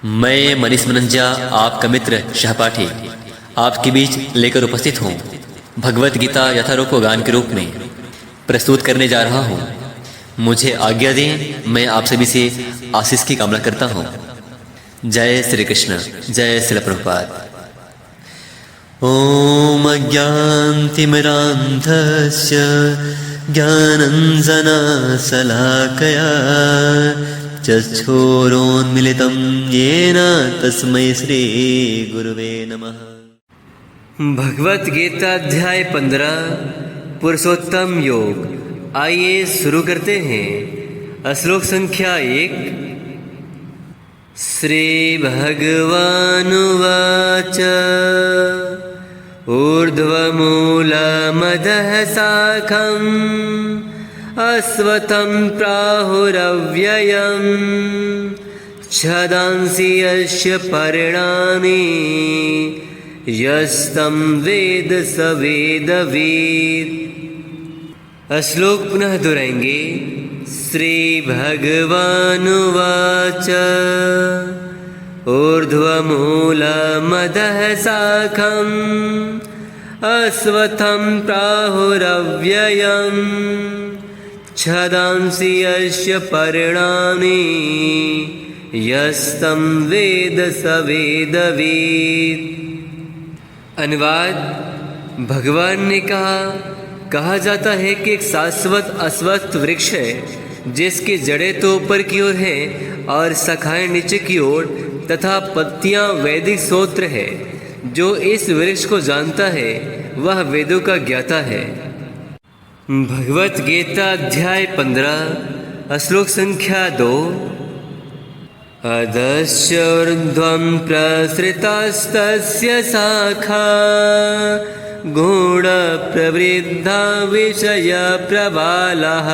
मैं मनीष मनंजा, आपका मित्र सहपाठी, आपके बीच लेकर उपस्थित हूँ। भगवत गीता यथारूप गान के रूप में प्रस्तुत करने जा रहा हूँ। मुझे आज्ञा दें, मैं आप सभी से आशीष की कामना करता हूँ। जय श्री कृष्ण, जय श्री प्रभुपाद। ओम अज्ञानतिमिरान्धस्य ज्ञानञ्जनशलाकया चक्षुरोन्मिलितं येन तस्मै श्री गुरुवे नमः। भगवत गीता अध्याय 15 पुरुषोत्तम योग। आइए शुरू करते हैं। श्लोक संख्या 1। श्री भगवानुवाच ऊर्ध्वमूलमधः शाखम् अश्वत्थं प्राहुरव्ययम् छदांसि यस्य पर्णानि यस्तं वेद स वेदवित्। श्लोक पुनः दोहराएंगे। श्री भगवानुवाच ऊर्ध्वमूलमधः शाखम् अश्वत्थं प्राहुरव्ययम् छदांसि यस्य पर्णानि यस्तं वेद स वेदवित्। अनुवाद। भगवान ने कहा जाता है कि एक शाश्वत अश्वत्थ वृक्ष है जिसकी जड़ें तो ऊपर की ओर हैं और शाखाएं नीचे की ओर तथा पत्तियां वैदिक सूत्र है। जो इस वृक्ष को जानता है वह वेदों का ज्ञाता है। भगवत गीता अध्याय 15 श्लोक संख्या 2। अधश्च ऊर्ध्वं प्रसृतास्तस्य शाखा गूढप्रवृद्धा विषयप्रबालाः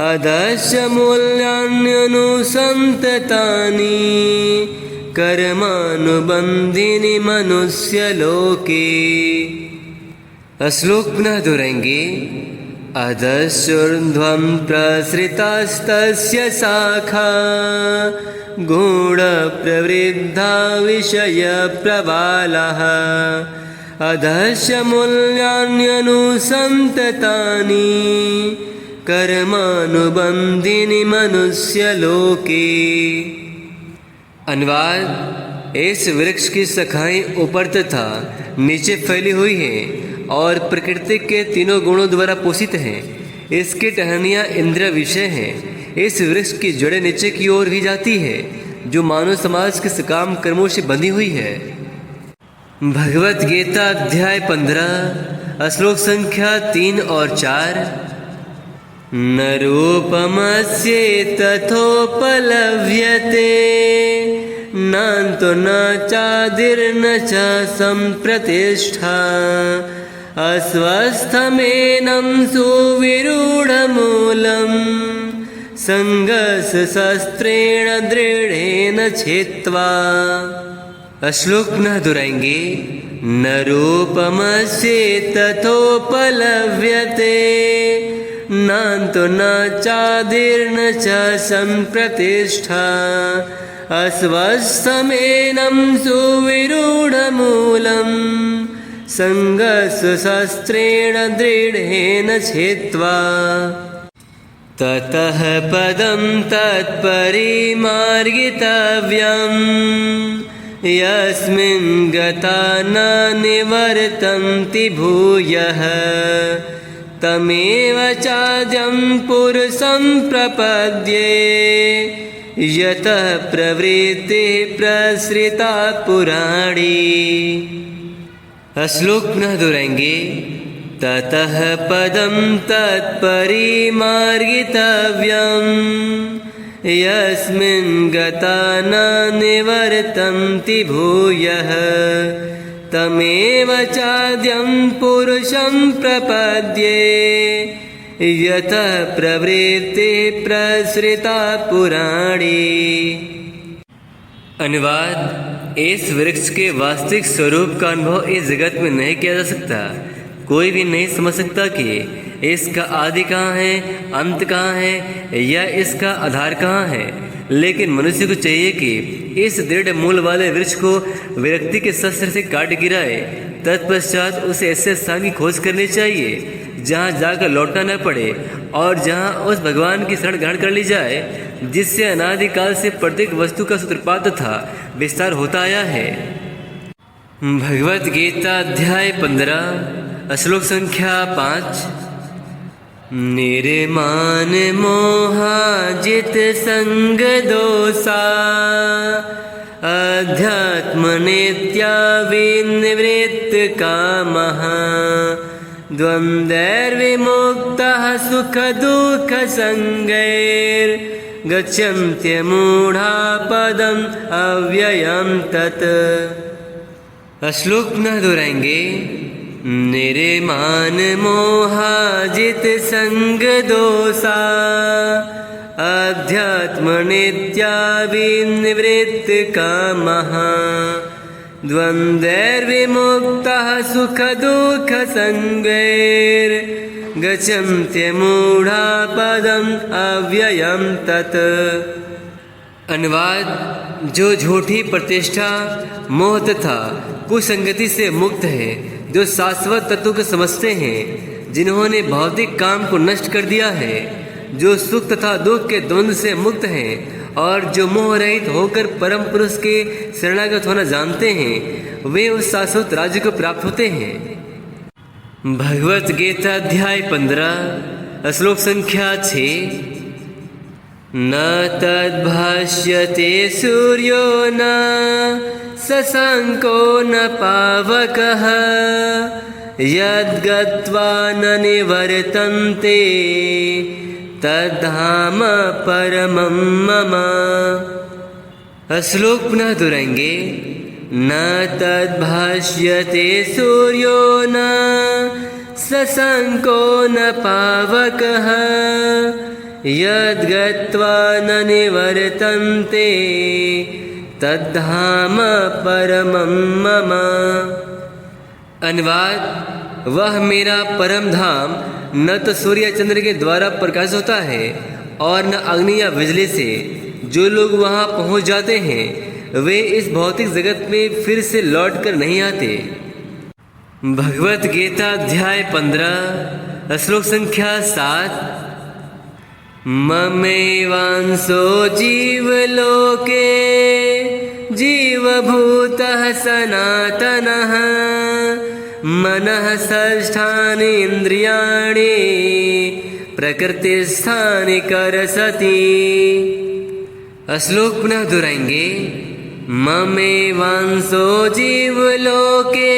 अधश्च मूल्यान्यनुसन्ततानि कर्मानुबन्धीनि मनुष्यलोके। श्लोक पुनः दोहराएंगे। अधश्चूर्ध्वं प्रसृतास्तस्य शाखा गूढप्रवृद्धा विषयप्रबालाः अधश्च मूल्यान्यनुसन्ततानि कर्मानुबन्धीनि मनुष्यलोके। अनुवाद। इस वृक्ष की शाखाएं ऊपर तथा नीचे फैली हुई हैं और प्रकृति के तीनों गुणों द्वारा पोषित हैं। इसकी टहनियाँ इंद्रिय विषय हैं। इस वृक्ष की जड़ें नीचे की ओर भी जाती है जो मानव समाज के सकाम कर्मों से बंधी हुई है। भगवत गीता अध्याय 15 श्लोक संख्या 3 और 4। न रूपमस्य तथोपलभ्यते नान्तो न चादिर्न च सम्प्रतिष्ठा अस्वस्थमेनं सुविरूढमूलं संघर्षशस्त्रेण दृढेन छित्त्वा। श्लोक पुनः दोहराएंगे। न रूपमस्य तथोपलभ्यते नान्तो न चादिर्न च सम्प्रतिष्ठा अस्वस्थमेनं सुविरूढमूलं संघर्षशस्त्रेण दृढेन छित्त्वा। ततः पदं तत्परिमार्गितव्यम् यस्मिन् गता न निवर्तन्ति भूयः तमेव चाद्यं पुरुषं प्रपद्ये यतः प्रवृत्तिः प्रसृता पुराणी। श्लोक पुनः दोहराएंगे। ततः पदं तत्परिमार्गितव्यम् यस्मिन् गता न निवर्तन्ति भूयः तमेव चाद्यं पुरुषं प्रपद्ये यतः प्रवृत्तिः प्रसृता पुराणी। अनुवाद। इस वृक्ष के वास्तविक स्वरूप का अनुभव इस जगत में नहीं किया जा सकता। कोई भी नहीं समझ सकता कि इसका आदि कहाँ है, अंत कहाँ है या इसका आधार कहाँ है। लेकिन मनुष्य को चाहिए कि इस दृढ़ मूल वाले वृक्ष को विरक्ति के शस्त्र से काट गिराए। तत्पश्चात उसे ऐसे स्थान की खोज करनी चाहिए जहाँ जाकर लौटना न पड़े और जहाँ उस भगवान की शरण ग्रहण कर ली जाए जिससे अनादिकाल से प्रत्येक वस्तु का सूत्रपात तथा विस्तार होता आया है। भगवत गीता अध्याय 15 श्लोक संख्या 5। निर्माण मोहाजित संग दोषा अध्यात्म नित्या विनिवृत्त कामः द्वन्द्वैर्विमुक्तः सुख दुःख संगैर् गच्छन्त्यमूढा पदम् अव्ययम् तत्। श्लोक पुनः दोहराएंगे। निर्माण मोहाजित संग दोषा अध्यात्म नित्या विनिवृत्त कामः द्वन्द्वैर्विमुक्तः सुख दुःख संगैर् गच्छन्त्यमूढा पदम् अव्ययम् तत्। अनुवाद। जो झूठी प्रतिष्ठा मोह तथा कुसंगति से मुक्त है, जो शाश्वत तत्व को समझते हैं, जिन्होंने भौतिक काम को नष्ट कर दिया है, जो सुख तथा दुख के द्वंद्व से मुक्त हैं और जो मोह रहित होकर परम पुरुष के शरणागत होना जानते हैं, वे उस शाश्वत राज्य को प्राप्त होते हैं। भगवत गीता अध्याय 15 श्लोक संख्या 6। न तद्भाष्यते सूर्यो न शशांको न पावकः यद्गत्वा न निवर्तन्ते तद्धाम परमं मम। श्लोक पुनः दोहराएंगे। न तद्भाष्यते सूर्यो न शशांको न पावकः यद्गत्वा न निवर्तन्ते तद्धाम परमं मम। अनुवाद। वह मेरा परम धाम न तो सूर्य चंद्र के द्वारा प्रकाशित होता है और न अग्नि या बिजली से। जो लोग वहाँ पहुँच जाते हैं वे इस भौतिक जगत में फिर से लौट कर नहीं आते। भगवत गीता अध्याय 15 श्लोक संख्या 7। ममेवांसो जीवलोके जीवभूतः सनातनः मनः षष्ठानि इन्द्रियाणि प्रकृतिस्थानि करसति। श्लोक पुनः दोहराएंगे। ममेवांसो जीवलोके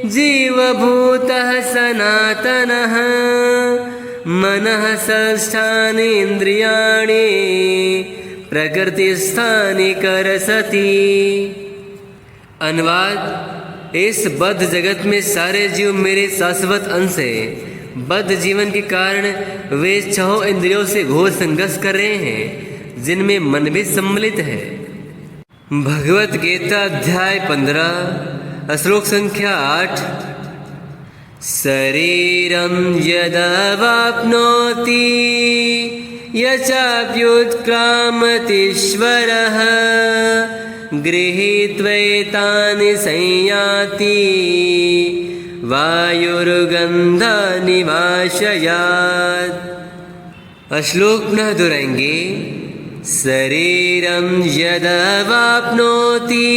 जीवभूतः सनातनः मनः षष्ठानि इन्द्रियाणि प्रकृतिस्थानि करसति। अनुवाद। इस बद्ध जगत में सारे जीव मेरे शाश्वत अंश हैं। बद्ध जीवन के कारण वे 6 इंद्रियों से घोर संघर्ष कर रहे हैं जिनमें मन भी सम्मिलित है। भगवत गीता अध्याय 15 श्लोक संख्या 8। शरीरं यदवाप्नोति यचाप्युत्क्रामतीश्वरः गृहीत्वैतानि संयाति वायुर्गन्धानि वाशयात्। श्लोक पुनः दोहराएंगे। शरीरं यदवाप्नोति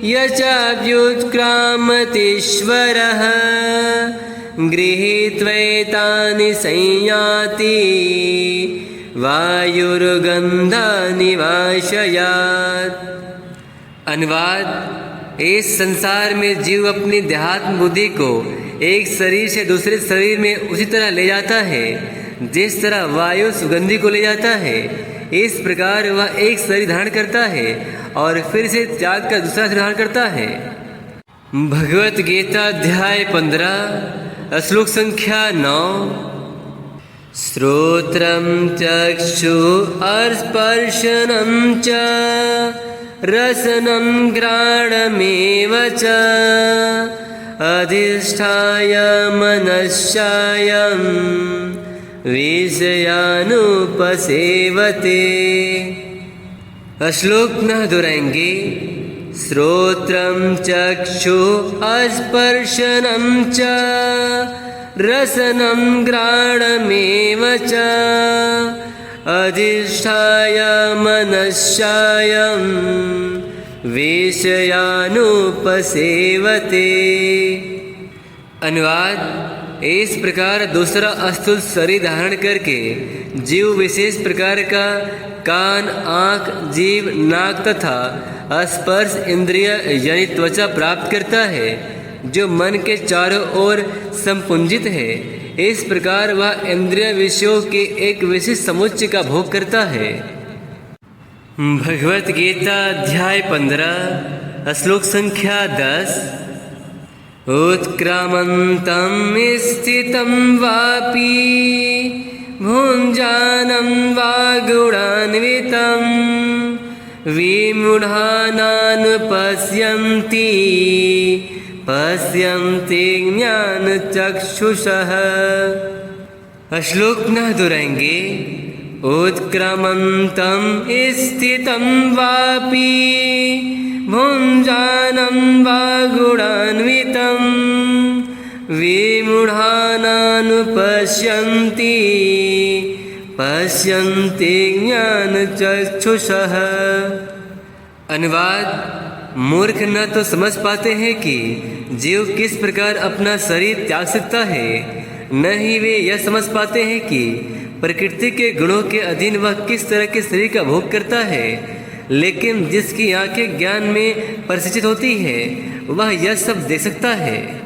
यचाप्युत्क्रामतीश्वरः गृहीत्वैतानि संयाति वायुर्गन्धानि वाशयात्। अनुवाद। इस संसार में जीव अपनी देहात्म बुद्धि को एक शरीर से दूसरे शरीर में उसी तरह ले जाता है जिस तरह वायु सुगंधि को ले जाता है। इस प्रकार वह एक शरीर धारण करता है और फिर से त्याग कर दूसरा शरीर धारण करता है। भगवत गीता अध्याय 15 श्लोक संख्या 9। श्रोत्रं चक्षुः स्पर्शनं च रसनं घ्राणमेव च अधिष्ठाय मनश्चायं विषयानुपसेवते। श्लोक न दोहराएंगे। श्रोत्रं चक्षुः स्पर्शनं च रसनं घ्राणमेव च अधिष्ठाय मनश्चायं विषयानुपसेवते। अनुवाद। इस प्रकार दूसरा अस्थूल शरीर धारण करके जीव विशेष प्रकार का कान, आँख, जीभ, नाक तथा स्पर्श इंद्रिय यानी त्वचा प्राप्त करता है, जो मन के चारों ओर संपुंजित है। इस प्रकार वह इंद्रिय विषयों के एक विशिष्ट समुच्चय का भोग करता है। भगवत गीता अध्याय 15 श्लोक संख्या 10। उत्क्रामन्तं स्थितं वापि भुञ्जानं वा गुणान्वितं विमूढानानुपश्यन्ति पश्यन्ति ज्ञानचक्षुषः। श्लोक न दोहराएंगे। उत्क्रामन्तं स्थितं वापि भुञ्जानं वा गुणान्वितं विमूढानानुपश्यन्ति पश्यन्ति ज्ञानचक्षुषः। अनुवाद। मूर्ख न तो समझ पाते हैं कि जीव किस प्रकार अपना शरीर त्याग सकता है, न ही वे यह समझ पाते हैं कि प्रकृति के गुणों के अधीन वह किस तरह के शरीर का भोग करता है। लेकिन जिसकी आंखें ज्ञान में प्रशिक्षित होती है, वह यह सब देख सकता है।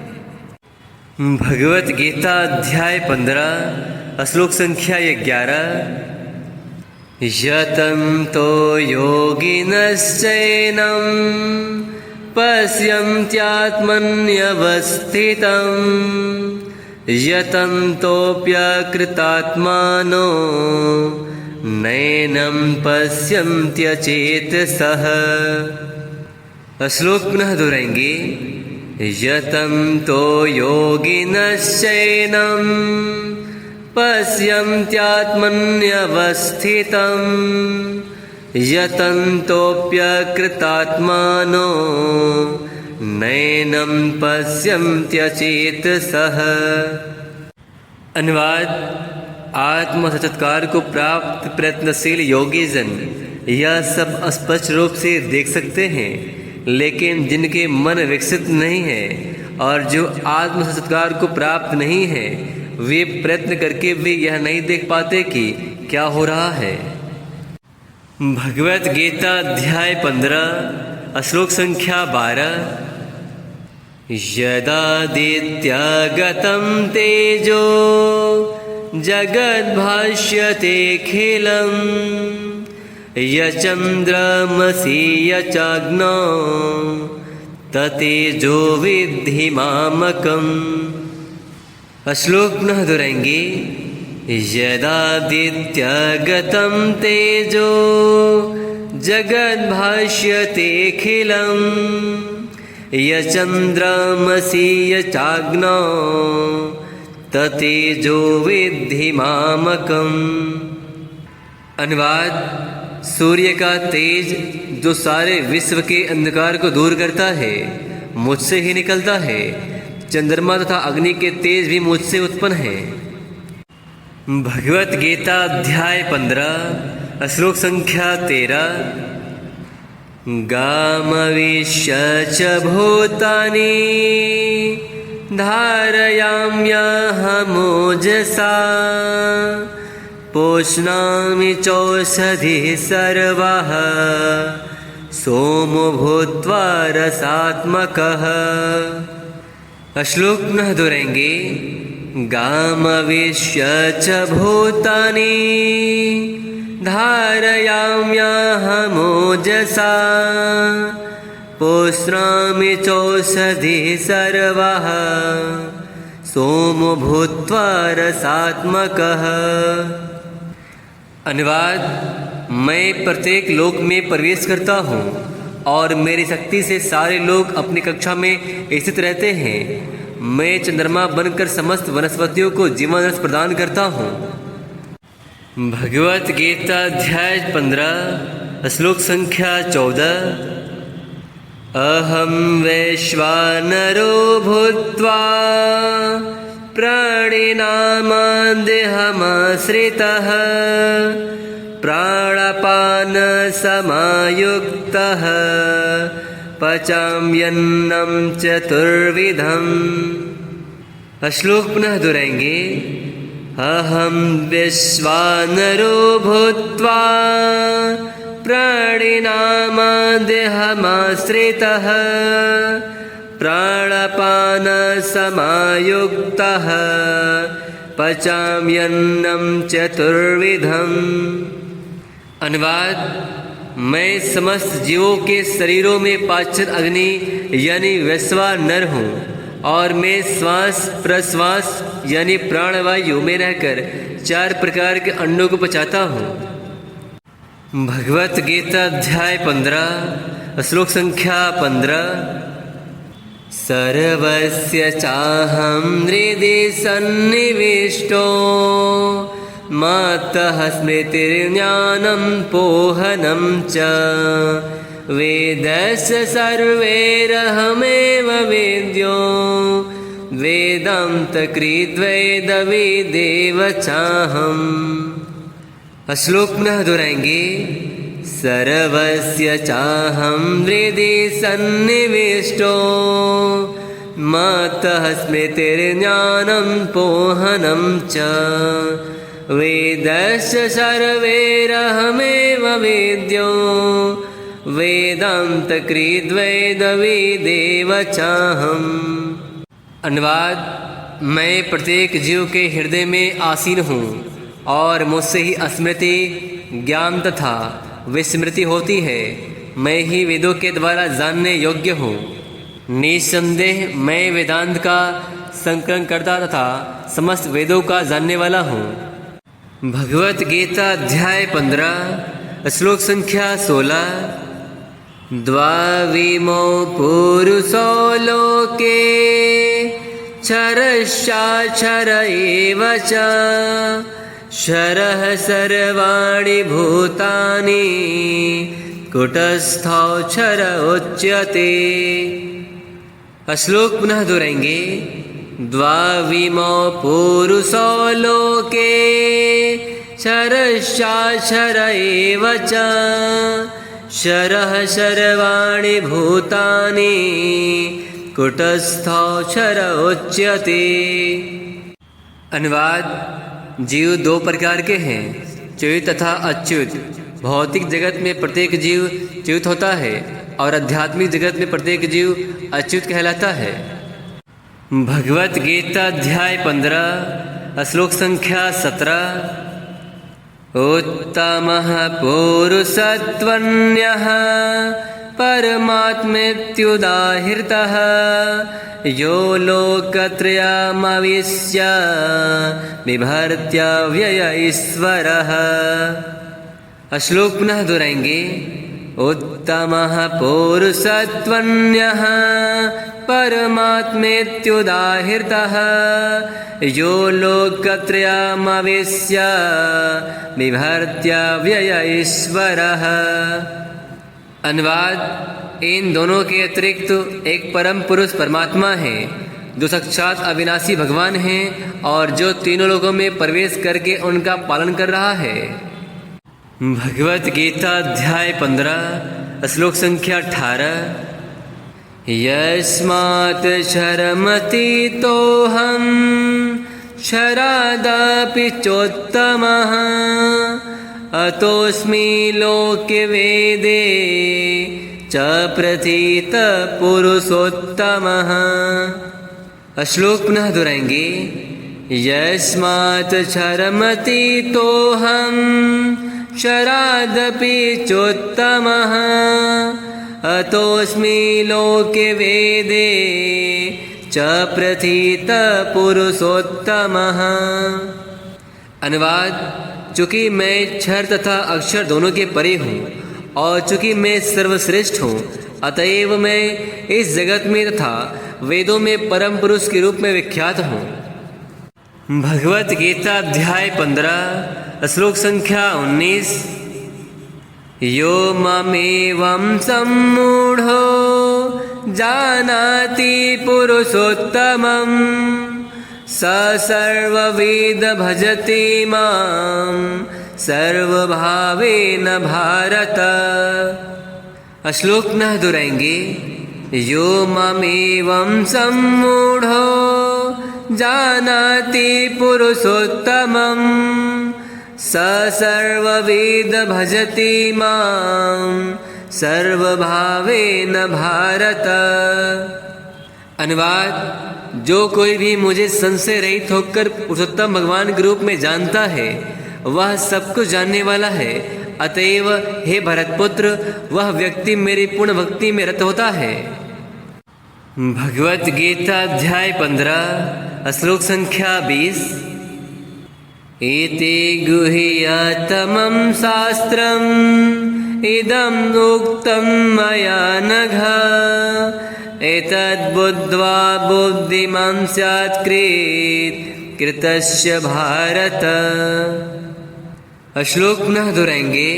भगवत गीता अध्याय 15 श्लोक संख्या 11। यतन्तो योगिनश्चैनं पश्यन्त्यात्मन्यवस्थितं यतन्तोऽप्यकृतात्मानो नैनं पश्यन्त्यचेतसः। श्लोक पुनः दोहराएंगे। यतन्तो योगिनश्चैनं पश्यन्त्यात्मन्यवस्थितं यतन्तोऽप्यकृतात्मानो नैनं पश्यन्त्यचेतसः। अनुवाद। आत्म साक्षात्कार को प्राप्त प्रयत्नशील योगी जन यह सब स्पष्ट रूप से देख सकते हैं, लेकिन जिनके मन विकसित नहीं है और जो आत्म साक्षात्कार को प्राप्त नहीं है, वे प्रयत्न करके भी यह नहीं देख पाते कि क्या हो रहा है। भगवत गीता अध्याय 15 श्लोक संख्या 12। यदादित्यगतं तेजो जगद्भाष्यतेऽखिलं यचन्द्रमसि यचाग्नौ ततेजो विद्धि मामकम्। श्लोक पुनः दोहराएंगे। यदादित्यगतं तेजो जगद्भाष्यतेऽखिलं यचन्द्रमसि यचाग्नौ ततेजो विद्धि मामकम्। अनुवाद। सूर्य का तेज जो सारे विश्व के अंधकार को दूर करता है, मुझसे ही निकलता है। चंद्रमा तथा अग्नि के तेज भी मुझसे उत्पन्न है। भगवत गीता अध्याय 15 श्लोक संख्या 13। गामविश्य च भूतानि धारयाम्यहमोजसा पोषणामि चौषधिः सर्वः सोमो भूत्वा रसात्मकः। श्लोक पुनः दोहराएंगे। गामविश्य च भूतानि धारयाम्यहमोजसा पोषणामि चौषधिः सर्वः सोमो भूत्वा रसात्मकः। अनुवाद। मैं प्रत्येक लोक में प्रवेश करता हूँ और मेरी शक्ति से सारे लोग अपनी कक्षा में स्थित रहते हैं। मैं चंद्रमा बनकर समस्त वनस्पतियों को जीवन रस प्रदान करता हूँ। भगवत गीता अध्याय 15 श्लोक संख्या 14। अहं वैश्वानरो भूत्वा प्राणिनां देहमाश्रितः प्राणापानसमायुक्तः पचाम्यन्नं चतुर्विधम्। श्लोक पुनः दोहराएंगे। अहं वैश्वानरो भूत्वा प्राणिनां देहमाश्रितः प्राणापानसमायुक्तः पचाम्यन्नं चतुर्विधम्। अनुवाद। मैं समस्त जीवों के शरीरों में पाचन अग्नि यानी वैश्वा नर हूँ और मैं श्वास प्रश्वास यानी प्राणवायु में रहकर 4 प्रकार के अन्नों को पचाता हूँ। भगवत गीता अध्याय 15 श्लोक संख्या 15। सर्वस्य चाहं हृदि सन्निविष्टो मत्तः स्मृतिर्ज्ञानं पोहनं च वेदस्य सर्वैरहमेव वेद्यो वेदान्तकृद्वेदविदेव चाहम्। श्लोक पुनः दोहराएंगे। सर्वस्य चाहं हृदि सन्निविष्टो मत्तः स्मृतिर्ज्ञानं पोहनं च वेदस्य सर्वैरहमेव वेद्यो वेदान्तकृद्वेदविदेव चाहम्। अनुवाद। मैं प्रत्येक जीव के हृदय में आसीन हूँ और मुझसे ही स्मृति ज्ञान तथा विस्मृति होती है। मैं ही वेदों के द्वारा जानने योग्य हूँ। निसंदेह मैं वेदांत का संकलन करता तथा समस्त वेदों का जानने वाला हूँ। भगवत गीता अध्याय 15 श्लोक संख्या 16। द्वाविमो पुरुषो लोके क्षरश्चाक्षर एव च क्षरः सर्वाणि भूतानि कुटस्थोऽक्षर उच्यते। श्लोक पुनः दोहराएंगे। द्वाविमो पुरुषो लोके क्षरश्चाक्षर एव च क्षरः सर्वाणि भूतानि कुटस्थोऽक्षर उच्यते। अनुवाद। जीव 2 प्रकार के हैं, च्युत तथा अच्युत। भौतिक जगत में प्रत्येक जीव च्युत होता है और आध्यात्मिक जगत में प्रत्येक जीव अच्युत कहलाता है। भगवत गीता अध्याय 15 श्लोक संख्या 17। उत्तमः पुरुषत्वन्यः परमात्मेत्युदाहृतः यो लोकत्रयमविश्य बिभर्त्यव्यय ईश्वरः। श्लोक पुनः दोहराएंगे। उत्तमः पुरुषत्वन्यः परमात्मेत्युदाहृतः यो लोकत्रयमविश्य बिभर्त्यव्यय ईश्वरः। अनुवाद। इन दोनों के अतिरिक्त एक परम पुरुष परमात्मा है जो साक्षात अविनाशी भगवान है और जो तीनों लोगों में प्रवेश करके उनका पालन कर रहा है। भगवत गीता अध्याय 15 श्लोक संख्या 18। यस्मात् क्षरमतीतोऽहं क्षरादपि चोत्तमः अतोऽस्मि लोके वेदे च प्रथित पुरुषोत्तमः। श्लोक पुनः दोहराएंगे। यस्मात् क्षरमतीतोऽहं क्षरादपि चोत्तमः अतोऽस्मि लोके वेदे च प्रथित पुरुषोत्तमः। अनुवाद। चूँकि मैं क्षर तथा अक्षर दोनों के परे हूँ और चूँकि मैं सर्वश्रेष्ठ हूँ, अतएव मैं इस जगत में तथा वेदों में परम पुरुष के रूप में विख्यात हूँ। भगवत गीता अध्याय 15 श्लोक संख्या 19। यो ममेवं सम्मूढ़ो जानाति पुरुषोत्तमं स सर्वविद भजति मां सर्वभावेन भारत। श्लोक न दोहराएंगे। यो ममेवं सम्मूढ़ो जानाति पुरुषोत्तमं स सर्वविद भजति मां सर्वभावेन भारत। अनुवाद। जो कोई भी मुझे संशय रहित होकर पुरुषोत्तम भगवान के रूप में जानता है वह सब कुछ जानने वाला है। अतएव हे भरतपुत्र, वह व्यक्ति मेरी पूर्ण भक्ति में रत होता है। भगवत गीता अध्याय 15 श्लोक संख्या 20। इति गुह्यतमं शास्त्रम् इदम् उक्तं मया नघ एतद्बुद्ध्वा बुद्धिमान् स्यात् कृतस्य भारत। श्लोक न दोहराएंगे।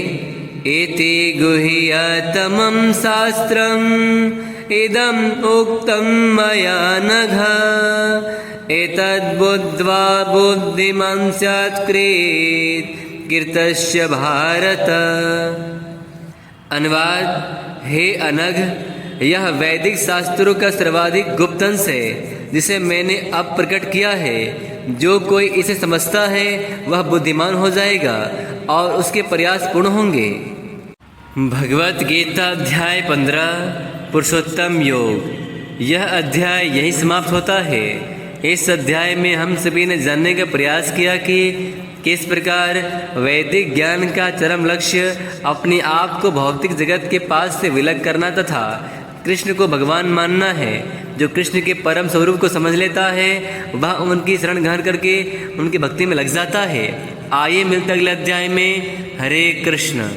इति गुह्यतमं शास्त्रम् इदम् उक्तं मया नघ एतद्बुद्ध्वा बुद्धिमान् स्यात् कृतस्य भारत। अनुवाद। हे अनघ, यह वैदिक शास्त्रों का सर्वाधिक गुप्त अंश है जिसे मैंने अब प्रकट किया है। जो कोई इसे समझता है वह बुद्धिमान हो जाएगा और उसके प्रयास पूर्ण होंगे। भगवत गीता अध्याय 15 पुरुषोत्तम योग। यह अध्याय यही समाप्त होता है। इस अध्याय में हम सभी ने जानने का प्रयास किया कि किस प्रकार वैदिक ज्ञान का चरम लक्ष्य अपने आप को भौतिक जगत के पास से विलग करना तथा कृष्ण को भगवान मानना है। जो कृष्ण के परम स्वरूप को समझ लेता है वह उनकी शरण ग्रहण करके उनकी भक्ति में लग जाता है। आइए मिलते अगले अध्याय में। हरे कृष्ण।